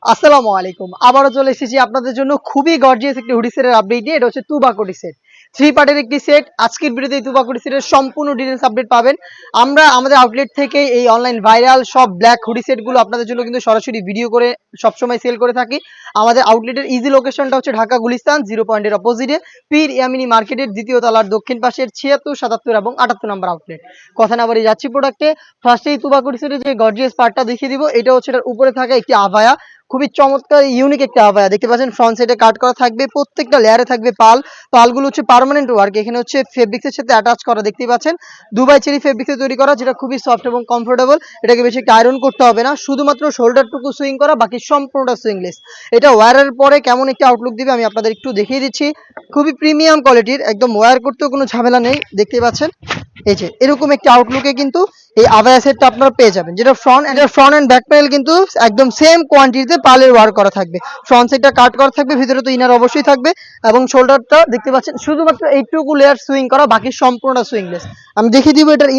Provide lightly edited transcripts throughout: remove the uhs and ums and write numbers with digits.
আসসালামু আলাইকুম। আবারও চলে এসেছি আপনাদের জন্য খুবই গর্জিয়াস একটি হুডি সেটের আপডেট নিয়ে। এটা হচ্ছে তুবা কোটি সেট। 3 পার্টের একটি সেট। আজকের ভিডিওতে এই তুবা কোটি সেটের সম্পূর্ণ ডিটেইলস আপডেট পাবেন। আমরা আমাদের আউটলেট থেকে এই অনলাইন ভাইরাল সব ব্ল্যাক হুডি সেটগুলো আপনাদের জন্য কিন্তু সরাসরি ভিডিও করে সবসময় সেল করে থাকি। আমাদের আউটলেটের ইজি লোকেশনটা হচ্ছে ঢাকা গুলিস্তান 0 পয়েন্টের অপোজিটে পীর ইয়ামিনী মার্কেটের দ্বিতীয় তলার দক্ষিণ পাশের 76, 77 এবং 78 নম্বর আউটলেট। কথা না বাড়িয়ে যাচ্ছি প্রোডাক্টে। ফার্স্টেই তুবা কোটি সেটের যে গর্জিয়াস পার্টটা দেখিয়ে দিব, এটা হচ্ছে এটার উপরে থাকা একটি আভায়া। খুবই চমৎকার ইউনিক একটা আভায়া দেখতে পাচ্ছেন। ফ্রন্ট সাইডে কাট করা থাকবে, প্রত্যেকটা লেয়ারে থাকবে পাল। পালগুলো হচ্ছে পার্মানেন্ট ওয়ার্ক। এখানে হচ্ছে ফেব্রিক্সের সাথে অ্যাটাচ করা দেখতেই পাচ্ছেন। দুবাই চেরি ফেব্রিক্সে তৈরি করা, যেটা খুবই সফট এবং কমফোর্টেবল। এটাকে বেশি একটা আয়রন করতে হবে না, শুধুমাত্র শোল্ডারটুকু সুইং করা, বাকি সম্পূর্ণটা সুইংলেস। এটা ওয়্যারের পরে কেমন একটা আউটলুক দিবে আমি আপনাদের একটু দেখিয়ে দিচ্ছি। খুবই প্রিমিয়াম কোয়ালিটির, একদম ওয়্যার করতেও কোনো ঝামেলা নেই। দেখতেই পাচ্ছেন এই যে এরকম একটা আউটলুকে কিন্তু এই আভায়া সেটটা আপনারা পেয়ে যাবেন, যেটা ফ্রন্ট এন্ড ব্যাক প্যানেল কিন্তু একদম সেম কোয়ান্টিটিতে পালের ওয়ার্ক করা থাকবে। ফ্রন্ট সাইডটা কাট করা থাকবে, ভিতরে তো ইনার অবশ্যই থাকবে, এবং শোল্ডারটা দেখতে পাচ্ছেন শুধুমাত্র এইটুকু লেয়ার সুইং করা, বাকি সম্পূর্ণ সুইংলেস। আমি দেখিয়ে দিব এটার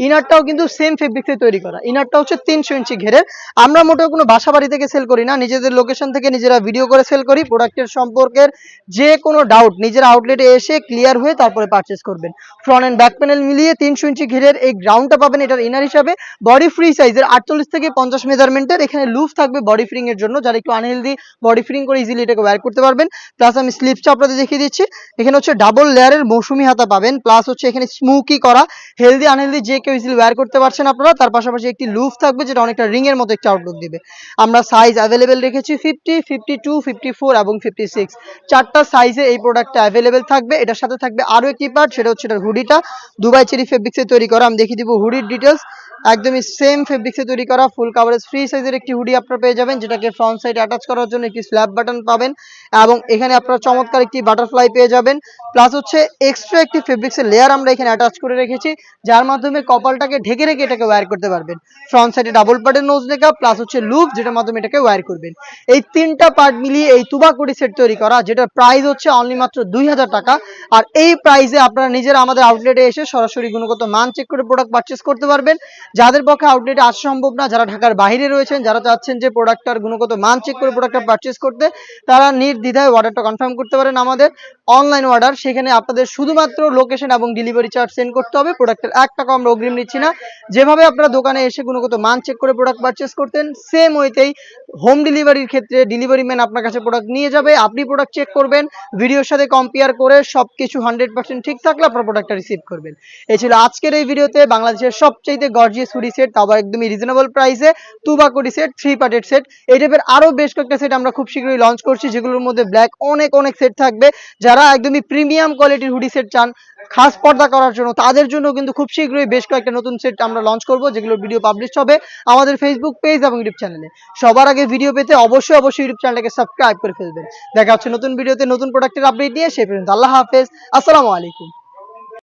ইনারটাও কিন্তু সেম ফেব্রিক্সে তৈরি করা। ইনারটা হচ্ছে 300 ইঞ্চি ঘেরের। আমরা মোটেও কোনো বাসা বাড়ি থেকে সেল করি না, নিজেদের লোকেশন থেকে নিজেরা ভিডিও করে সেল করি। প্রোডাক্টের সম্পর্কের যে কোনো ডাউট নিজের আউটলেটে এসে ক্লিয়ার হয়ে তারপরে পারচেস করবেন। ফ্রন্ট এন্ড ব্যাক প্যানেল মিলিয়ে 300 ইঞ্চি ঘেরের এই গ্রাউন্ডটা পাবেন এটার ইনার হিসাবে। বডি ফ্রি সাইজের 48 থেকে 50 মেজারমেন্টের। এখানে লুফ থাকবে বডি ফ্রিং এর জন্য, যারা একটু আনহেলদি বডি ফ্রিং করে ইজিলি এটাকে ওয়্যার করতে পারবেন। প্লাস আমি স্লিপসটা আপনাদের দেখিয়ে দিচ্ছি। এখানে হচ্ছে ডাবল লেয়ারের মৌসুমি হাতা পাবেন, প্লাস হচ্ছে এখানে স্মুকি করা। হেলদি আনহেলদি যে কেউ ইজিলি ওয়্যার করতে পারছেন আপনারা। তার পাশাপাশি একটি লুফ থাকবে, যেটা অনেকটা রিং এর মতো একটা আউটলুক দিবে। আমরা সাইজ অ্যাভেলেবেল রেখেছি 50, 52, 54 এবং 56। চারটা সাইজে এই প্রোডাক্টটা অ্যাভেলেবেল থাকবে। এটার সাথে থাকবে আরো একটি পার্ট, সেটা হচ্ছে এটার হুডিটা। দুবাই চেরি ফেব্রিক্সে তৈরি করা। আমি দেখিয়ে দিব হুডির ডিটেলস। একদমই সেম ফেব্রিক্সে তৈরি করা ফুল কাভারেজ ফ্রি সাইজের একটি হুডি আপনারা পেয়ে যাবেন, যেটাকে ফ্রন্ট সাইড অ্যাটাচ করার জন্য একটি স্ল্যাব বাটন পাবেন, এবং এখানে আপনারা চমৎকার একটি বাটারফ্লাই পেয়ে যাবেন। প্লাস হচ্ছে এক্সট্রা একটি ফেব্রিক্সের লেয়ার আমরা এখানে অ্যাটাচ করে রেখেছি, যার মাধ্যমে কপালটাকে ঢেকে রেখে এটাকে ওয়্যার করতে পারবেন। ফ্রন্ট সাইডে ডাবল পার্টের নোজ নেকা, প্লাস হচ্ছে লুপ, যেটার মাধ্যমে এটাকে ওয়্যার করবেন। এই তিনটা পার্ট মিলিয়ে এই তুবা কোটি সেট তৈরি করা, যেটার প্রাইস হচ্ছে অনলি মাত্র 2000 টাকা। আর এই প্রাইসে আপনারা নিজেরা আমাদের আউটলেটে এসে সরাসরি গুণগত মান চেক করে প্রোডাক্ট পারচেস করতে পারবেন। যাদের পক্ষে আউটলেটে আসা সম্ভব না, যারা ঢাকার বাইরে রয়েছেন, যারা চাচ্ছেন যে প্রোডাক্টটার গুণগত মান চেক করে প্রোডাক্টটা পারচেস করতে, তারা নির্দ্বিধায় অর্ডারটা কনফার্ম করতে পারেন আমাদের অনলাইন অর্ডার। সেখানে আপনাদের শুধুমাত্র লোকেশন এবং ডেলিভারি চার্জ সেন্ড করতে হবে। প্রোডাক্টের 1 টাকা আমরা অগ্রিম নিচ্ছি না। যেভাবে আপনারা দোকানে এসে গুণগত মান চেক করে প্রোডাক্ট পারচেস করতেন, সেম ওয়েতেই হোম ডেলিভারির ক্ষেত্রে ডেলিভারি ম্যান আপনার কাছে প্রোডাক্ট নিয়ে যাবে। আপনি প্রোডাক্ট চেক করবেন, ভিডিওর সাথে কম্পেয়ার করে সবকিছু 100% ঠিক থাকলে আপনার প্রোডাক্টটা রিসিভ করবেন। এই ছিল আজকের এই ভিডিওতে বাংলাদেশের সবচেয়ে গর্জিয়াস হুডি সেট, তাও একদমই রিজনেবল প্রাইসে তুবা কোটি সেট 3 পার্টের সেট। এই টাইপের আরো বেশ কয়েকটা সেট আমরা খুব শীঘ্রই লঞ্চ করছি, যেগুলোর মধ্যে ব্ল্যাক অনেক সেট থাকবে। যারা একদমই প্রিমিয়াম কোয়ালিটির হুডি সেট চান খাস পর্দা করার জন্য, তাদের জন্য কিন্তু খুব শীঘ্রই বেশ কয়েকটা নতুন সেট আমরা লঞ্চ করব, যেগুলোর ভিডিও পাবলিশ হবে আমাদের ফেসবুক পেজ এবং ইউটিউব চ্যানেলে। সবার আগে ভিডিও পেতে অবশ্যই ইউটিউব চ্যানেলটাকে সাবস্ক্রাইব করে ফেলবেন। দেখা হচ্ছে নতুন ভিডিওতে নতুন প্রোডাক্টের আপডেট নিয়ে। সে পর্যন্ত আল্লাহ হাফেজ, আসসালামু আলাইকুম।